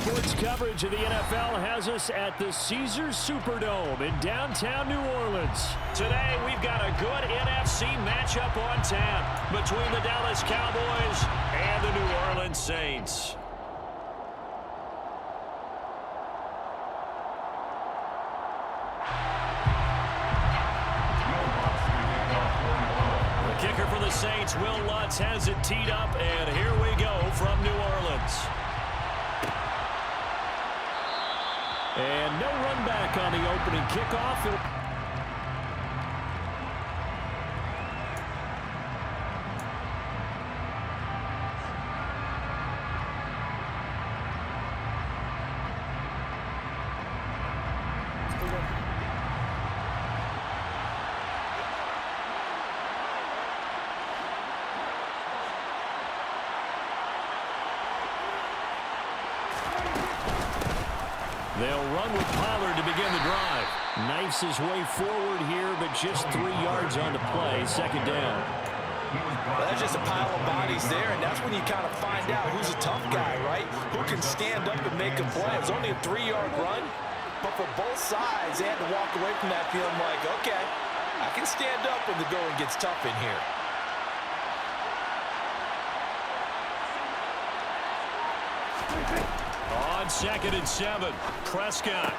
Sports coverage of the NFL has us at the Caesars Superdome in downtown New Orleans. Today, we've got a good NFC matchup on tap between the Dallas Cowboys and the New Orleans Saints. The kicker for the Saints, Will Lutz, has it teed up, and here we go from New Orleans. And no run back on the opening kickoff. They'll run with Pollard to begin the drive. Knifes his way forward here, but just 3 yards on the play. Second down. Well, that's just a pile of bodies there, and that's when you kind of find out who's a tough guy, right? Who can stand up and make a play. It was only a 3-yard run, but for both sides, they had to walk away from that feeling like, okay, I can stand up when the going gets tough in here. On 2nd and 7, Prescott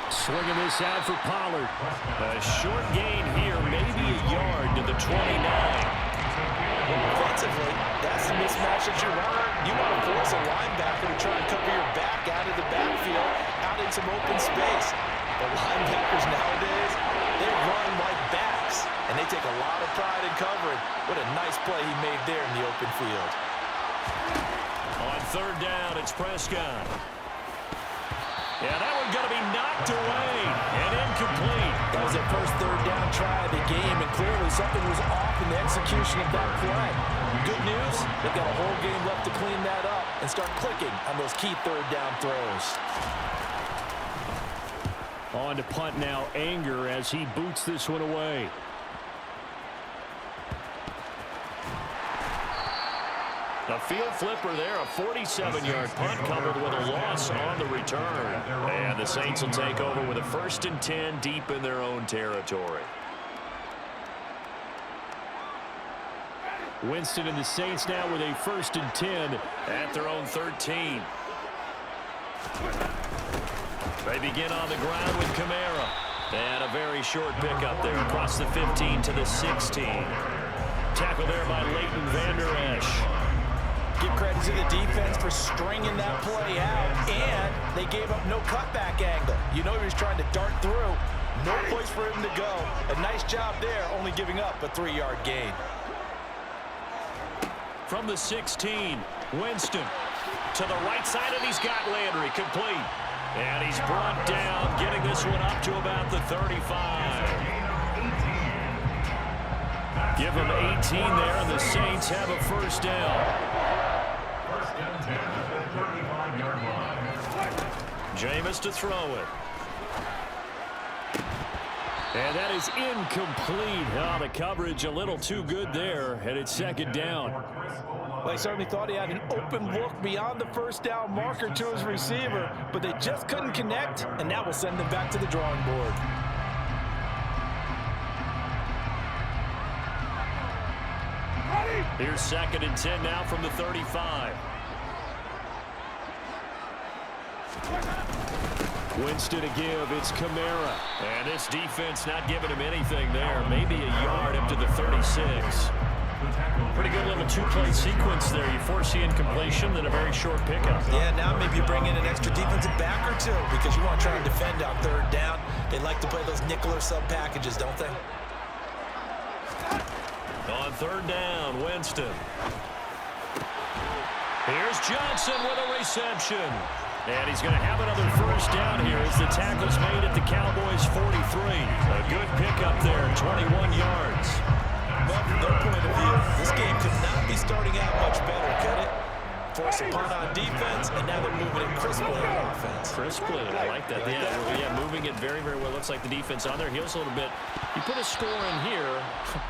swinging this out for Pollard. A short gain here, maybe a yard to the 29. Offensively, that's the mismatch that you want. You want to force a linebacker to try and cover your back out of the backfield, out in some open space. The linebackers nowadays, they run like backs, and they take a lot of pride in covering. What a nice play he made there in the open field. On 3rd down, it's Prescott. Yeah, that one going to be knocked away and incomplete. That was their first 3rd down try of the game, and clearly something was off in the execution of that play. Good news, they've got a whole game left to clean that up and start clicking on those key 3rd down throws. On to punt now, Anger, as he boots this one away. A field flipper there, a 47-yard punt coupled with a loss on the return. And the Saints will take over with a 1st and 10 deep in their own territory. Winston and the Saints now with a 1st and 10 at their own 13. They begin on the ground with Kamara. And a very short pickup there across the 15 to the 16. Tackle there by Leighton Vander Esch. Give credit to the defense for stringing that play out, and they gave up no cutback angle. You know he was trying to dart through. No place for him to go. A nice job there, only giving up a 3-yard gain. From the 16, Winston to the right side, and he's got Landry complete. And he's brought down, getting this one up to about the 35. Give him 18 there, and the Saints have a 1st down. Jameis to throw it. And that is incomplete. Oh, the coverage a little too good there, and it's 2nd down. Well, he certainly thought he had an open look beyond the 1st down marker to his receiver, but they just couldn't connect, and that will send them back to the drawing board. Here's 2nd and 10 now from the 35. Winston to give, it's Kamara. And this defense not giving him anything there. Maybe a yard up to the 36. Pretty good little 2-play sequence there. You force the incompletion, then a very short pickup. Yeah, now maybe you bring in an extra defensive back or two because you want to try and defend on 3rd down. They like to play those nickel or sub packages, don't they? On 3rd down, Winston. Here's Johnson with a reception. And he's going to have another 1st down here as the tackle's made at the Cowboys' 43. A good pickup there, 21 yards. Well, from their point of view, this game could not be starting out much better, could it? Force a punt on defense, and now they're moving it crisply on offense. Crisply, I like that. Yeah, moving it very, very well. Looks like the defense on their heels a little bit. You put a score in here,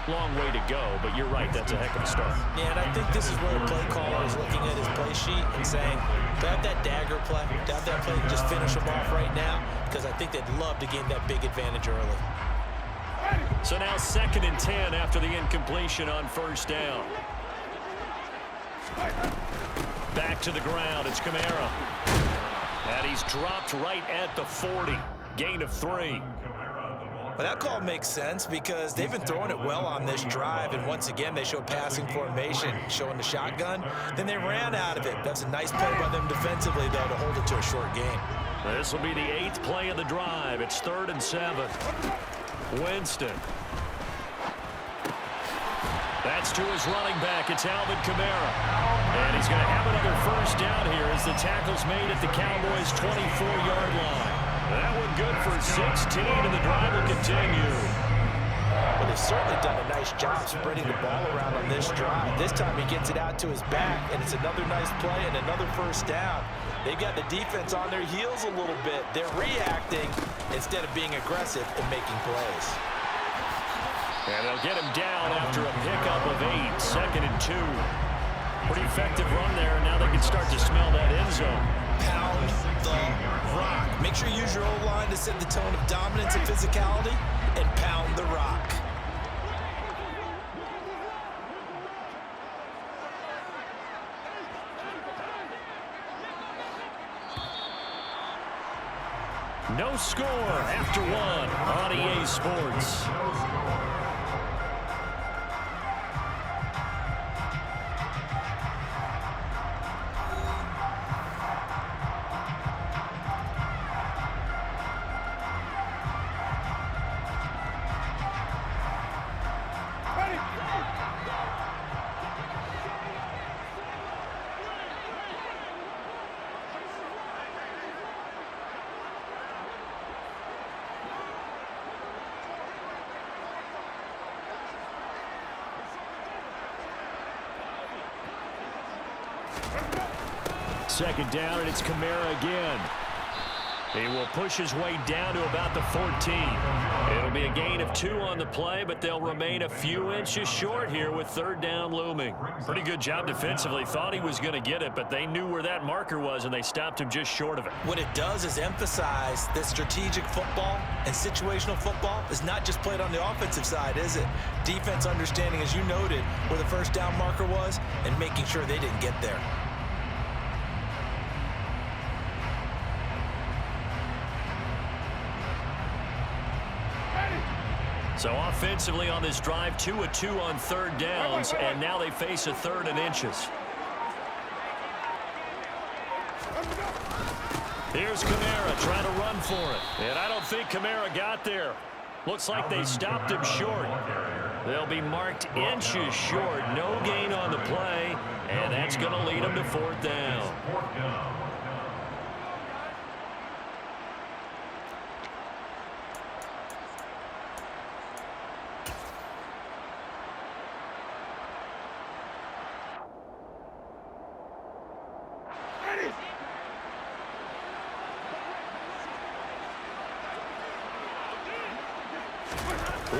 long way to go, but you're right, that's a heck of a start. Yeah, and I think this is where the play caller is looking at his play sheet and saying, to have that dagger play, to have that play, just finish them off right now, because I think they'd love to gain that big advantage early. So now 2nd and 10 after the incompletion on 1st down. Back to the ground, it's Kamara. And he's dropped right at the 40. Gain of 3. Well, that call makes sense because they've been throwing it well on this drive, and once again, they show passing formation, showing the shotgun. Then they ran out of it. That's a nice play by them defensively, though, to hold it to a short game. This will be the 8th play of the drive. It's 3rd and 7. Winston. That's to his running back. It's Alvin Kamara. And he's going to have another 1st down here as the tackle's made at the Cowboys' 24-yard line. That one good for 16, and the drive will continue. Well, they've certainly done a nice job spreading the ball around on this drive. This time he gets it out to his back, and it's another nice play and another 1st down. They've got the defense on their heels a little bit. They're reacting instead of being aggressive and making plays. And they'll get him down after a pickup of 8, 2nd and 2. Pretty effective run there, and now they can start to smell that end zone. Pound the rock. Make sure you use your O-line to set the tone of dominance and physicality, and pound the rock. No score after 1 on EA Sports. Second down, and it's Kamara again. He will push his way down to about the 14. It'll be a gain of 2 on the play, but they'll remain a few inches short here with 3rd down looming. Pretty good job defensively. Thought he was going to get it, but they knew where that marker was, and they stopped him just short of it. What it does is emphasize that strategic football and situational football is not just played on the offensive side, is it? Defense understanding, as you noted, where the 1st down marker was and making sure they didn't get there. So offensively on this drive, 2 of 2 on 3rd downs, and now they face a 3rd and inches. Here's Kamara trying to run for it. And I don't think Kamara got there. Looks like they stopped him short. They'll be marked inches short. No gain on the play, and that's going to lead them to 4th down.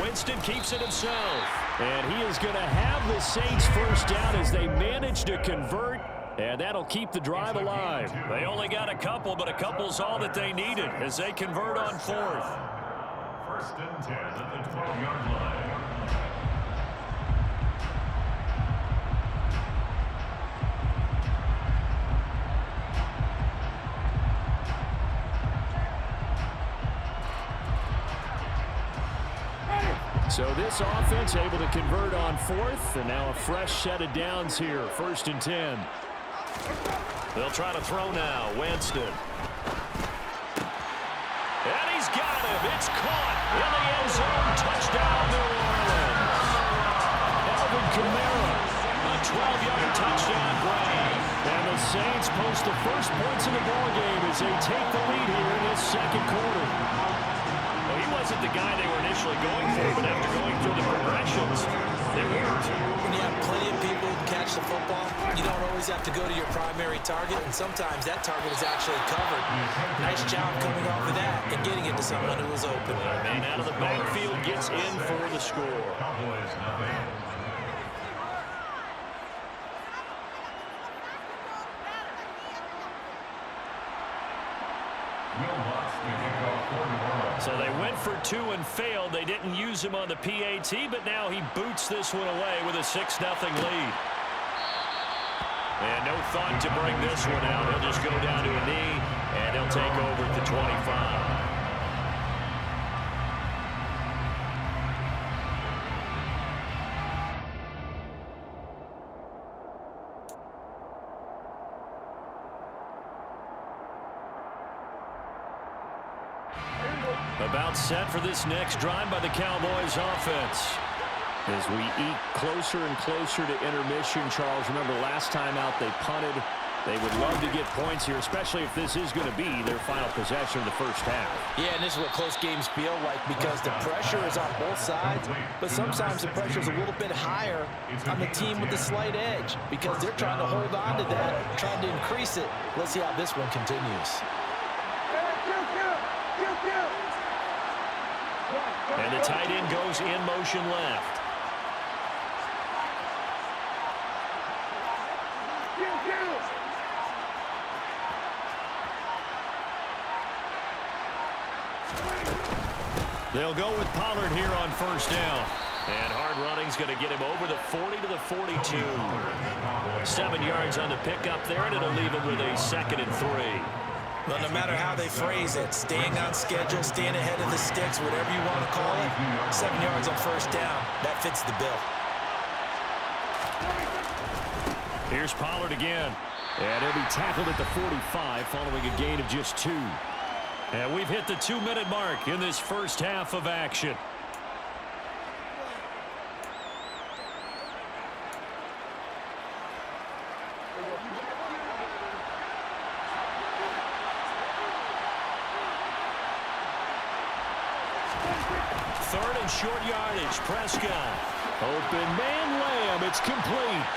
Winston keeps it himself. And he is going to have the Saints 1st down as they manage to convert. And that'll keep the drive alive. They only got a couple, but a couple's all that they needed as they convert on 4th. 1st and 10 at the 12-yard line. So this offense able to convert on 4th, and now a fresh set of downs here, 1st and 10. They'll try to throw now, Winston. And he's got him. It's caught in the end zone. Touchdown, New Orleans. Alvin Kamara, a 12-yard touchdown grab. And the Saints post the first points in the ballgame as they take the lead here in this 2nd quarter. Well, he wasn't the guy they were initially going for, but after going through the progressions, they worked. When you have plenty of people catch catch the football, you don't always have to go to your primary target, and sometimes that target is actually covered. Nice job coming off of that and getting it to someone who was open. Man out of the backfield gets in for the score. Cowboys nothing. So they went for 2 and failed. They didn't use him on the PAT, but now he boots this one away with a 6-0 lead. And no thought to bring this one out. He'll just go down to a knee, and he'll take over at the 25. About set for this next drive by the Cowboys offense. As we eat closer and closer to intermission, Charles, remember last time out they punted. They would love to get points here, especially if this is going to be their final possession of the first half. Yeah, and this is what close games feel like because the pressure is on both sides, but sometimes the pressure is a little bit higher on the team with the slight edge because they're trying to hold on to that, trying to increase it. Let's see how this one continues. And the tight end goes in motion left. They'll go with Pollard here on first down. And hard running's going to get him over the 40 to the 42. 7 yards on the pickup there, and it'll leave him with a 2nd and 3. Well, no matter how they phrase it, staying on schedule, staying ahead of the sticks, whatever you want to call it, 7 yards on first down, that fits the bill. Here's Pollard again. And he'll be tackled at the 45 following a gain of just 2. And we've hit the 2-minute mark in this first half of action. Third and short yardage. Prescott. Open man Lamb. It's complete.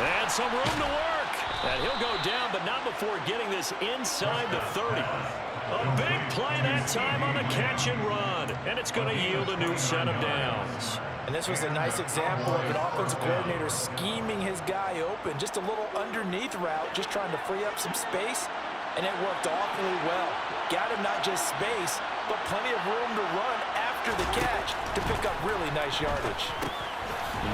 And some room to work. And he'll go down, but not before getting this inside the 30. A big play that time on the catch and run. And it's going to yield a new set of downs. And this was a nice example of an offensive coordinator scheming his guy open. Just a little underneath route, just trying to free up some space. And it worked awfully well. Got him not just space, but plenty of room to run after the catch to pick up really nice yardage.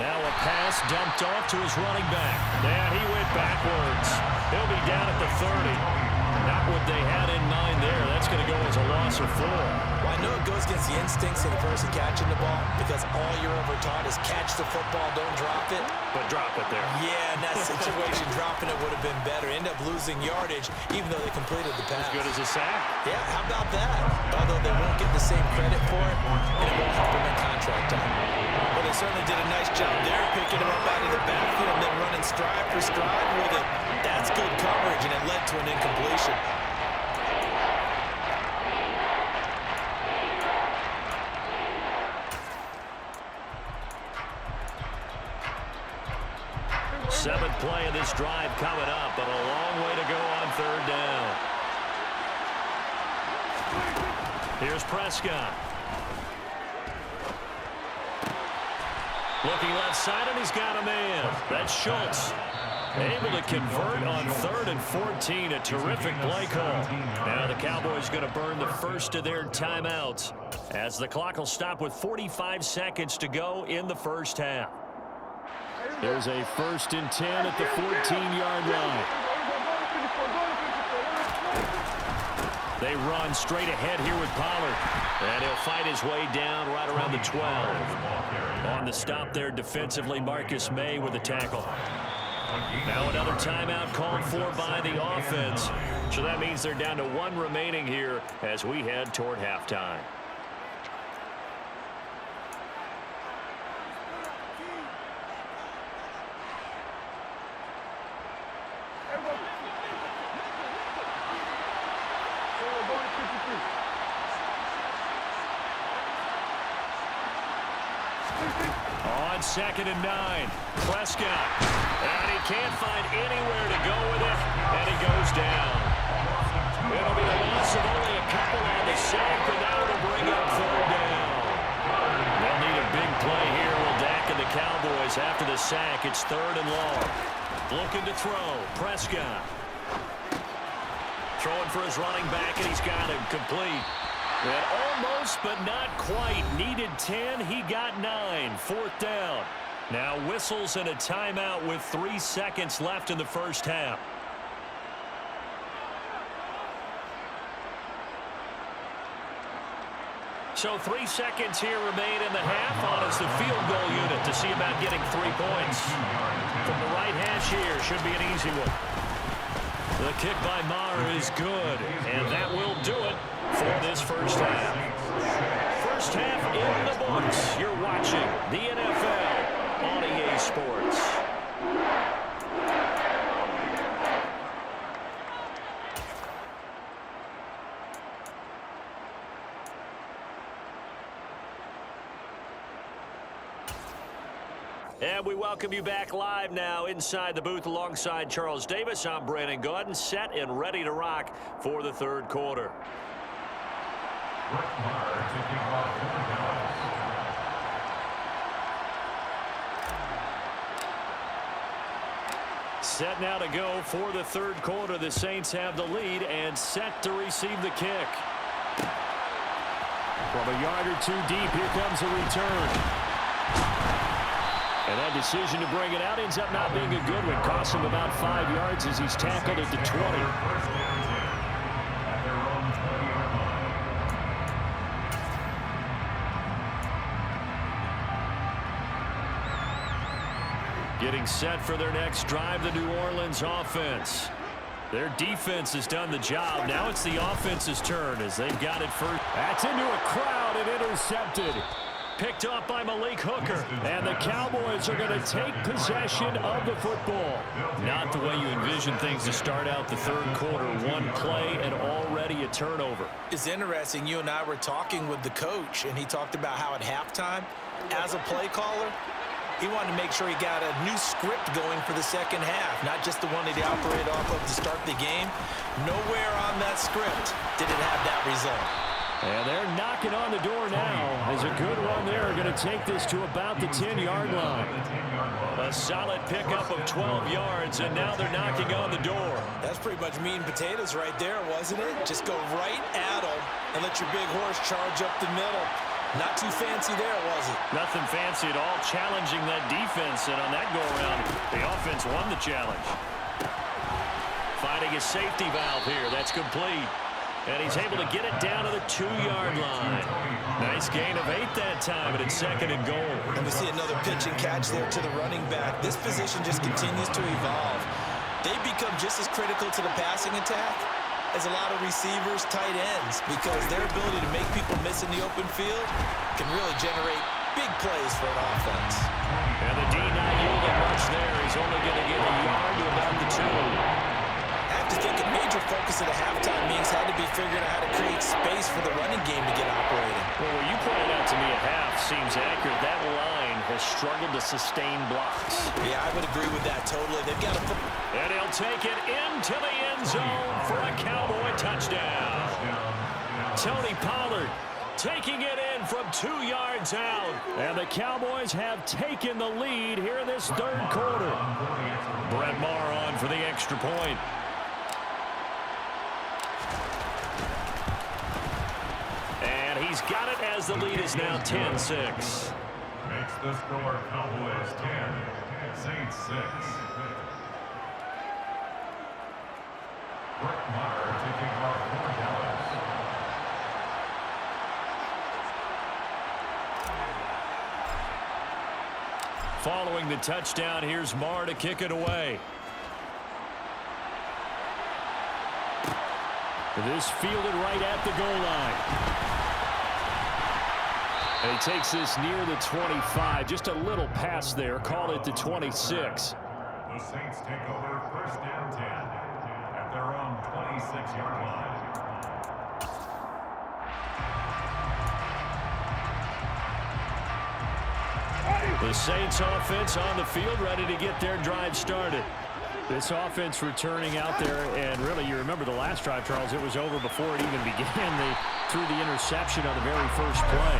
Now a pass dumped off to his running back. Yeah, he went backwards. He'll be down at the 30. Not what they had in mind there. That's going to go as a loss of 4. Well, I know it goes against the instincts of the person catching the ball because all you're ever taught is catch the football, don't drop it. But drop it there. Yeah, in that situation, dropping it would have been better. End up losing yardage even though they completed the pass. As good as a sack. Yeah, how about that? Although they won't get the same credit for it, and it won't help them in contract time. Well, they certainly did a nice job there, picking him up out of the backfield and then running stride for stride with it. That's good coverage, and it led to an incompletion. Seventh play of this drive coming up, but a long way to go on third down. Here's Prescott. Looking left side, and he's got a man. That's Schultz. Able to convert on 3rd and 14. A terrific play call. Now the Cowboys going to burn the first of their timeouts as the clock will stop with 45 seconds to go in the first half. There's a 1st and 10 at the 14-yard line. They run straight ahead here with Pollard. And he'll fight his way down right around the 12. On the stop there defensively, Marcus May with a tackle. Now another timeout called for by the offense. So that means they're down to 1 remaining here as we head toward halftime. On 2nd and 9, Prescott. And he can't find anywhere to go with it, and he goes down. It'll be a loss of only a couple on the sack, but now it'll bring up 3rd down. They'll need a big play here, will Dak and the Cowboys. After the sack, it's 3rd and long. Looking to throw, Prescott. Throwing for his running back, and he's got him complete. And almost, but not quite. Needed 10, he got 9. 4th down. Now whistles and a timeout with 3 seconds left in the first half. So 3 seconds here remain in the half on as the field goal unit to see about getting 3 points. From the right hash here, should be an easy one. The kick by Maher is good, and that will do it for this first half. First half in the books. You're watching the NFL on EA Sports. And we welcome you back live now inside the booth alongside Charles Davis. I'm Brandon Gaudin, set and ready to rock for the 3rd quarter. Set now to go for the 3rd quarter. The Saints have the lead and set to receive the kick. From a yard or 2 deep, here comes a return. And that decision to bring it out ends up not being a good one. Costs him about 5 yards as he's tackled at the 20. Getting set for their next drive, the New Orleans offense. Their defense has done the job. Now it's the offense's turn as they've got it first. That's into a crowd and intercepted. Picked off by Malik Hooker, and the Cowboys are going to take possession of the football. Not the way you envision things to start out the 3rd quarter. 1 play and already a turnover. It's interesting. You and I were talking with the coach, and he talked about how at halftime, as a play caller, he wanted to make sure he got a new script going for the 2nd half, not just the one that he operated off of to start the game. Nowhere on that script did it have that result. And they're knocking on the door now as a good run there are going to take this to about the 10-yard line. A solid pickup of 12 yards, and now they're knocking on the door. That's pretty much meat and potatoes right there, wasn't it? Just go right at them and let your big horse charge up the middle. Not too fancy there, was it? Nothing fancy at all, challenging that defense, and on that go-around, the offense won the challenge. Finding a safety valve here, that's complete. And he's able to get it down to the 2-yard line. Nice gain of 8 that time, and it's 2nd and goal. And we see another pitch and catch there to the running back. This position just continues to evolve. They've become just as critical to the passing attack as a lot of receivers, tight ends, because their ability to make people miss in the open field can really generate big plays for an offense. And the D not yielding much there. He's only going to get a yard to about the 2. I have to think a major focus of the halftime meetings had to be figuring out how to create space for the running game to get operating. Well, what you pointed out to me at half seems accurate. That line has struggled to sustain blocks. Yeah, I would agree with that totally. They've got to put... And he'll take it into the end zone for a Cowboy touchdown. Tony Pollard taking it in from 2 yards out. And the Cowboys have taken the lead here in this 3rd quarter. Brett Maher on for the extra point. He's got it as the lead is now 10-6. Makes the score Cowboys 10, Saints 6. Brett Maher taking off 4 yards. Following the touchdown, here's Maher to kick it away. This fielded right at the goal line. And he takes this near the 25. Just a little pass there. Call it the 26. The Saints take over 1st and 10 at their own 26-yard line. The Saints offense on the field, ready to get their drive started. This offense returning out there, and really, you remember the last drive, Charles, it was over before it even began. They threw the interception on the very first play.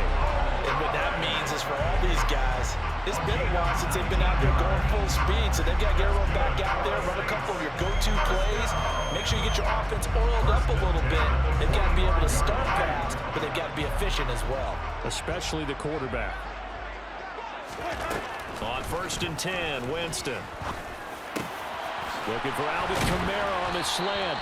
And what that means is for all these guys, it's been a while since they've been out there going full speed, so they've got to get everyone back out there, run a couple of your go-to plays, make sure you get your offense oiled up a little bit. They've got to be able to start fast, but they've got to be efficient as well. Especially the quarterback. On 1st and 10, Winston. Looking for Alvin Kamara on the slant.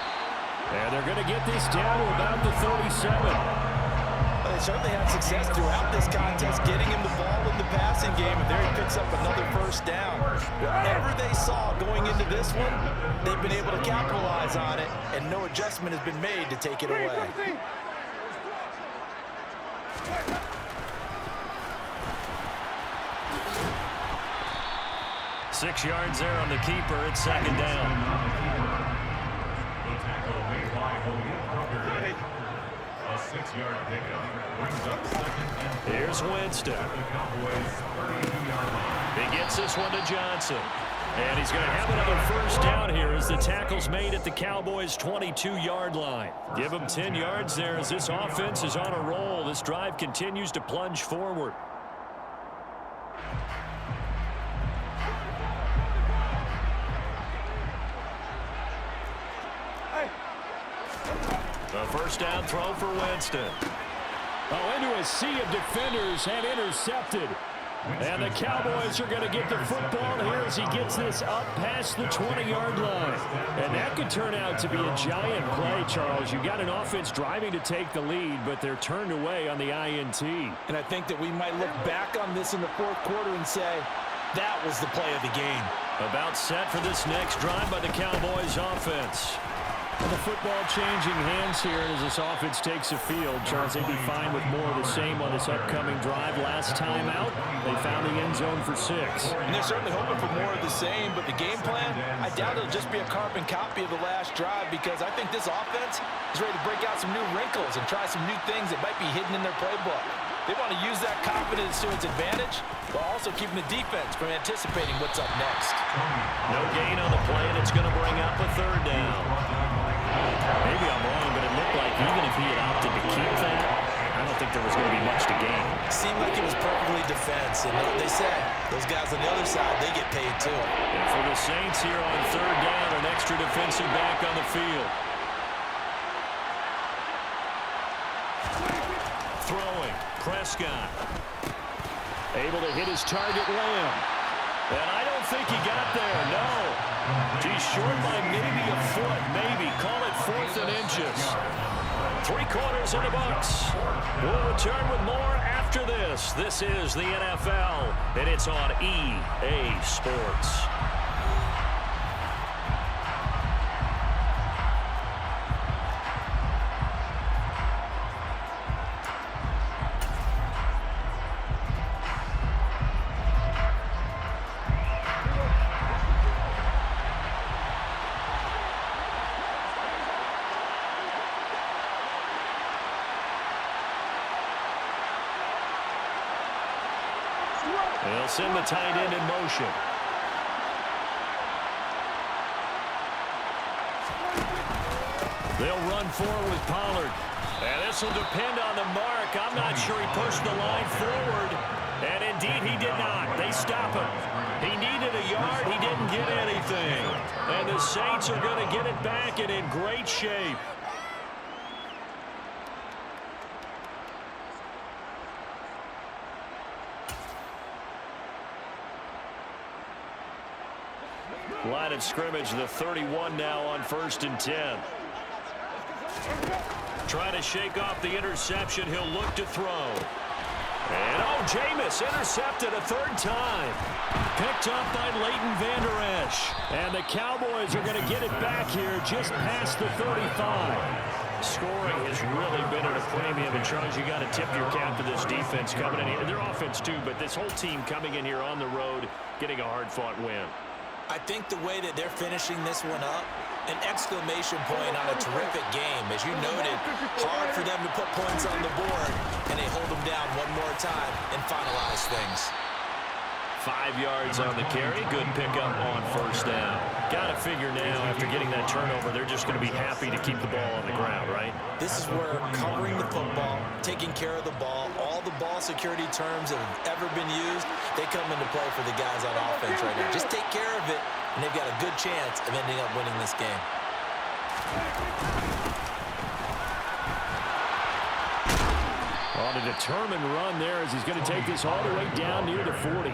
And they're going to get this down to about the 37. Well, they certainly had success throughout this contest, getting him the ball in the passing game, and there he picks up another first down. Whatever they saw going into this one, they've been able to capitalize on it, and no adjustment has been made to take it away. 6 yards there on the keeper. It's 2nd down. The tackle made by William Crooker. A 6-yard pickup brings up 2nd and 4. Here's Winston. The Cowboys 32-yard line. He gets this one to Johnson. And he's going to have another first down here as the tackle's made at the Cowboys' 22-yard line. Give him 10 yards there as this offense is on a roll. This drive continues to plunge forward. A first down throw for Winston. Oh, into a sea of defenders and intercepted. And the Cowboys are going to get the football here as he gets this up past the 20-yard line. And that could turn out to be a giant play, Charles. You got an offense driving to take the lead, but they're turned away on the INT. And I think that we might look back on this in the 4th quarter and say, that was the play of the game. About set for this next drive by the Cowboys offense. And the football changing hands here as this offense takes the field. Charles, they'd be fine with more of the same on this upcoming drive. Last time out, they found the end zone for 6. And they're certainly hoping for more of the same, but the game plan, I doubt it'll just be a carbon copy of the last drive, because I think this offense is ready to break out some new wrinkles and try some new things that might be hidden in their playbook. They want to use that confidence to its advantage, while also keeping the defense from anticipating what's up next. No gain on the play, and it's going to bring up a 3rd down. Maybe I'm wrong, but it looked like even if he had opted to keep that, I don't think there was going to be much to gain. Seemed like it was perfectly defense, and like they said, those guys on the other side, they get paid too. And for the Saints here on 3rd down, an extra defensive back on the field. Throwing, Prescott. Able to hit his target, Lamb. And I don't think he got there, no. He's short by maybe a foot, maybe. Call it 4th and inches. 3/4 in the books. We'll return with more after this. This is the NFL, and it's on EA Sports. They'll send the tight end in motion. They'll run forward with Pollard. And this will depend on the mark. I'm not sure he pushed the line forward. And indeed he did not. They stop him. He needed a yard. He didn't get anything. And the Saints are going to get it back and in great shape. Line of scrimmage, the 31 now on 1st and 10. Trying to shake off the interception. He'll look to throw. And, oh, Jameis intercepted a 3rd time. Picked up by Leighton Vander Esch. And the Cowboys are going to get it back here just past the 35. Scoring has really been at a premium. And, Charles, you got to tip your cap to this defense coming in here. Their offense, too, but this whole team coming in here on the road, getting a hard-fought win. I think the way that they're finishing this one up, an exclamation point on a terrific game. As you noted, hard for them to put points on the board, and they hold them down one more time and finalize things. 5 yards on the carry. Good pickup on first down. Got to figure now, after getting that turnover, they're just going to be happy to keep the ball on the ground, right? This is where covering the football, taking care of the ball, all the ball security terms that have ever been used, they come into play for the guys on offense right now. Just take care of it, and they've got a good chance of ending up winning this game. On a determined run there as he's going to take this all the way down near the 40.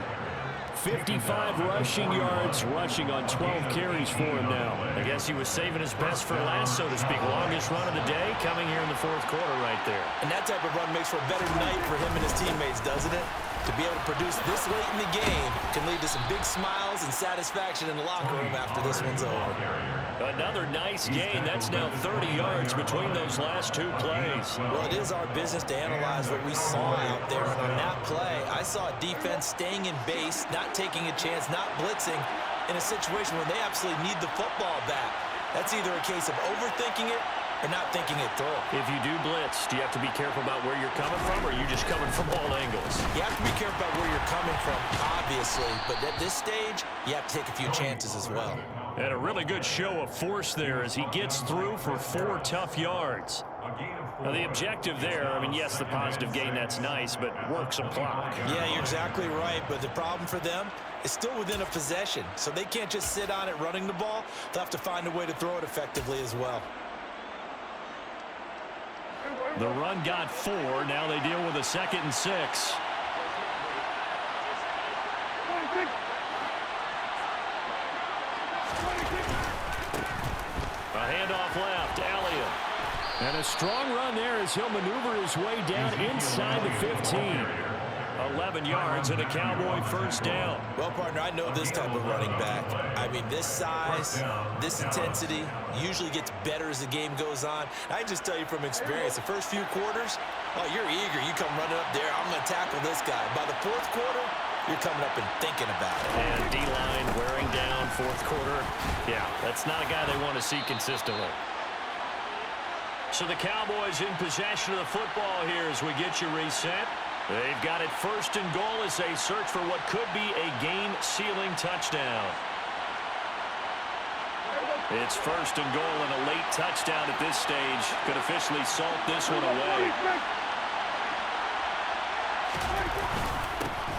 55 rushing yards, rushing on 12 carries for him now. I guess he was saving his best for last, so to speak. Longest run of the day coming here in the fourth quarter right there. And that type of run makes for a better night for him and his teammates, doesn't it? To be able to produce this late in the game can lead to some big smiles and satisfaction in the locker room after this one's over. Another nice gain. That's now 30 yards between those last 2 plays. Well, it is our business to analyze what we saw out there. And on that play, I saw a defense staying in base, not taking a chance, not blitzing in a situation where they absolutely need the football back. That's either a case of overthinking it or not thinking it through. If you do blitz, do you have to be careful about where you're coming from, or are you just coming from all angles? You have to be careful about where you're coming from, obviously. But at this stage, you have to take a few chances as well. And a really good show of force there as he gets through for 4 tough yards. Now, the objective there, I mean, yes, the positive gain, that's nice, but work some clock. Yeah, you're exactly right. But the problem for them is still within a possession. So they can't just sit on it running the ball. They'll have to find a way to throw it effectively as well. The run got 4. Now they deal with a 2nd and 6. A handoff left, Elliott. And a strong run there as he'll maneuver his way down inside the 15. 11 yards and a Cowboy first down. Well, partner, I know this type of running back. I mean, this size, this intensity usually gets better as the game goes on. I can just tell you from experience, the first few quarters, oh, you're eager. You come running up there, I'm going to tackle this guy. By the 4th quarter, you're coming up and thinking about it. And D-line wearing down 4th quarter. Yeah, that's not a guy they want to see consistently. So the Cowboys in possession of the football here as we get you reset. They've got it 1st and goal as they search for what could be a game-sealing touchdown. It's 1st and goal and a late touchdown at this stage could officially salt this one away.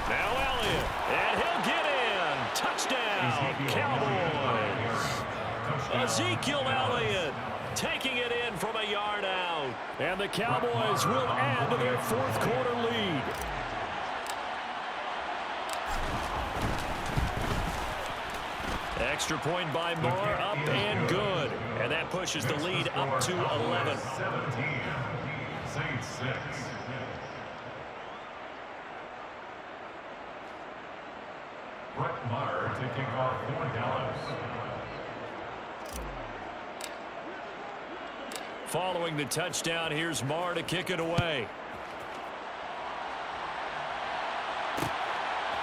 Now Elliott, and he'll get in. Touchdown, Cowboys. Ezekiel Elliott taking it in from a yard out. And the Cowboys will add to their 4th quarter lead. Extra point by Moore, up and good. And that pushes the lead up to 11. 17, Saints 6. Brett Maher to kick off for Dallas. Following the touchdown, here's Maher to kick it away.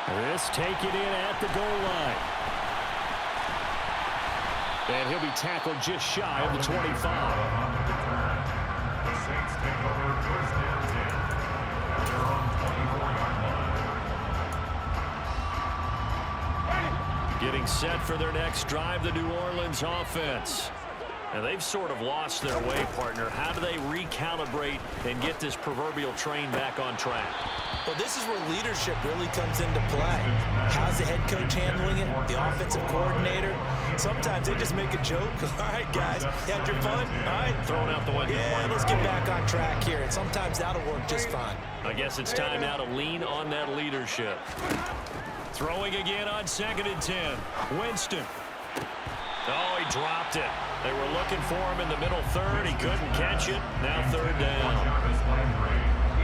This take it in at the goal line. And he'll be tackled just shy of the 25. The Saints take over 1st and 10. They're on 24-yard line. Getting set for their next drive, the New Orleans offense. And they've sort of lost their way, partner. How do they recalibrate and get this proverbial train back on track? Well, this is where leadership really comes into play. How's the head coach handling it? The offensive coordinator? Sometimes they just make a joke. All right, guys, you had your fun? All right. Throwing out the window. Yeah, let's get back on track here. And sometimes that'll work just fine. I guess it's time now to lean on that leadership. Throwing again on 2nd and 10. Winston. Oh, he dropped it. They were looking for him in the middle 3rd. He couldn't catch it. Now 3rd down.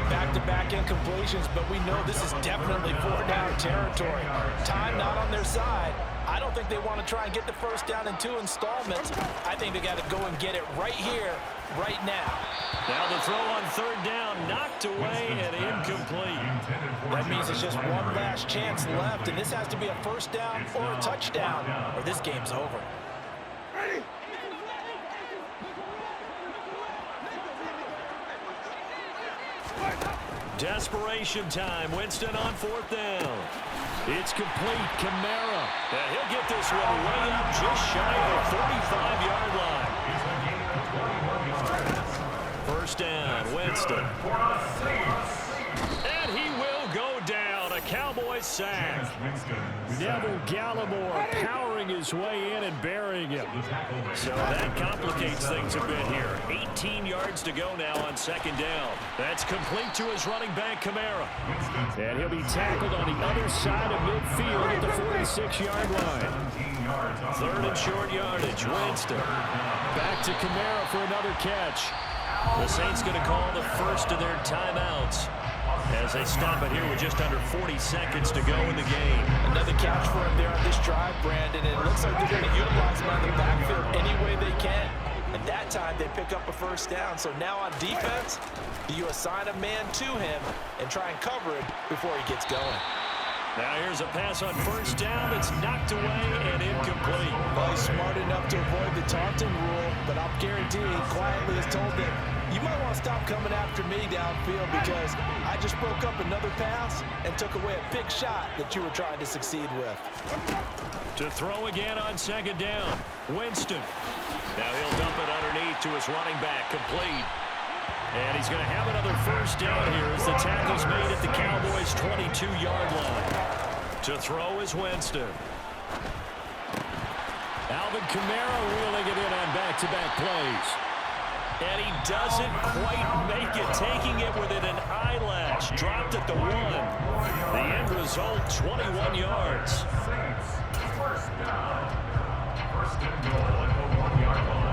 Back-to-back incompletions, but we know this is definitely 4th-down territory. Time not on their side. I don't think they want to try and get the 1st down in 2 installments. I think they got to go and get it right here, right now. Now the throw on 3rd down, knocked away and incomplete. That means it's just one last chance left, and this has to be a 1st down or a touchdown, or this game's over. Desperation time. Winston on 4th down. It's complete. Kamara. And he'll get this one way up just shy of the 45-yard line. First down, Winston. And he will go down. A Cowboys sack. Neville Gallimore powering his way in and burying him. So that complicates things a bit here. 18 yards to go now on second down. That's complete to his running back, Kamara. And he'll be tackled on the other side of midfield at the 46-yard line. Third and short yardage, Winston. Back to Kamara for another catch. The Saints going to call the first of their timeouts as they stop it here with just under 40 seconds to go in the game. Another catch for him there on this drive, Brandon, and it looks like they're going to utilize him on the backfield any way they can. At that time, they pick up a first down. So now on defense, you assign a man to him and try and cover it before he gets going. Now here's a pass on first down that's knocked away and incomplete. Well, he's smart enough to avoid the taunting rule, but I'll guarantee he quietly has told them, you might want to stop coming after me downfield because I just broke up another pass and took away a big shot that you were trying to succeed with. To throw again on second down, Winston. Now he'll dump it underneath to his running back, complete. And he's going to have another first down here as the tackle's made at the Cowboys' 22-yard line. To throw is Winston. Alvin Kamara wheeling it in on back-to-back plays. And he doesn't quite make it, taking it within an eyelash. Dropped at the 1. The end result, 21 yards. First down. First and goal at the 1-yard line.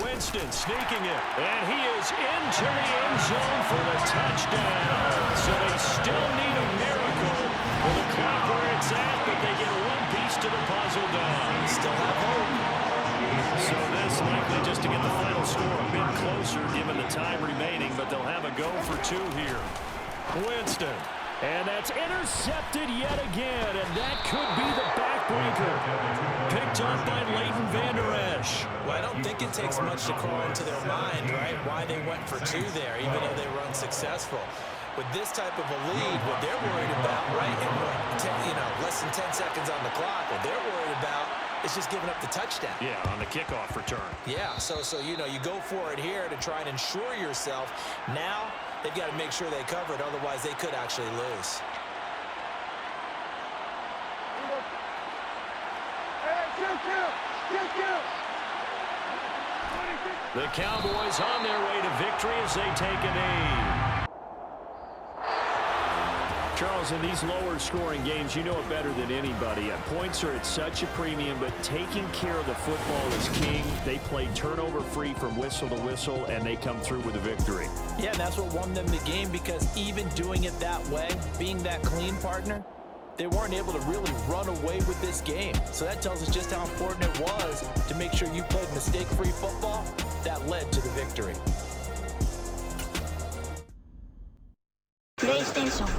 Winston sneaking it, and he is into the end zone for the touchdown. So they still need a miracle with the clock where it's at, but they get one piece to the puzzle done. Still have hope. So this likely just to get the final score a bit closer given the time remaining, but they'll have a go for 2 here. Winston. And that's intercepted yet again, and that could be the backbreaker. Picked up by Leighton Vander Esch. Well, I don't think it takes much to crawl into their mind, right, why they went for 2 there, even though they were unsuccessful. With this type of a lead, what they're worried about, right, and less than 10 seconds on the clock, what they're worried about is just giving up the touchdown. Yeah, on the kickoff return. Yeah, so you go for it here to try and ensure yourself. Now, they've got to make sure they cover it, otherwise they could actually lose. The Cowboys on their way to victory as they take a knee. Charles, in these lower-scoring games, you know it better than anybody. Points are at such a premium, but taking care of the football is king. They play turnover-free from whistle to whistle, and they come through with a victory. Yeah, and that's what won them the game, because even doing it that way, being that clean partner, they weren't able to really run away with this game. So that tells us just how important it was to make sure you played mistake-free football. That led to the victory. PlayStation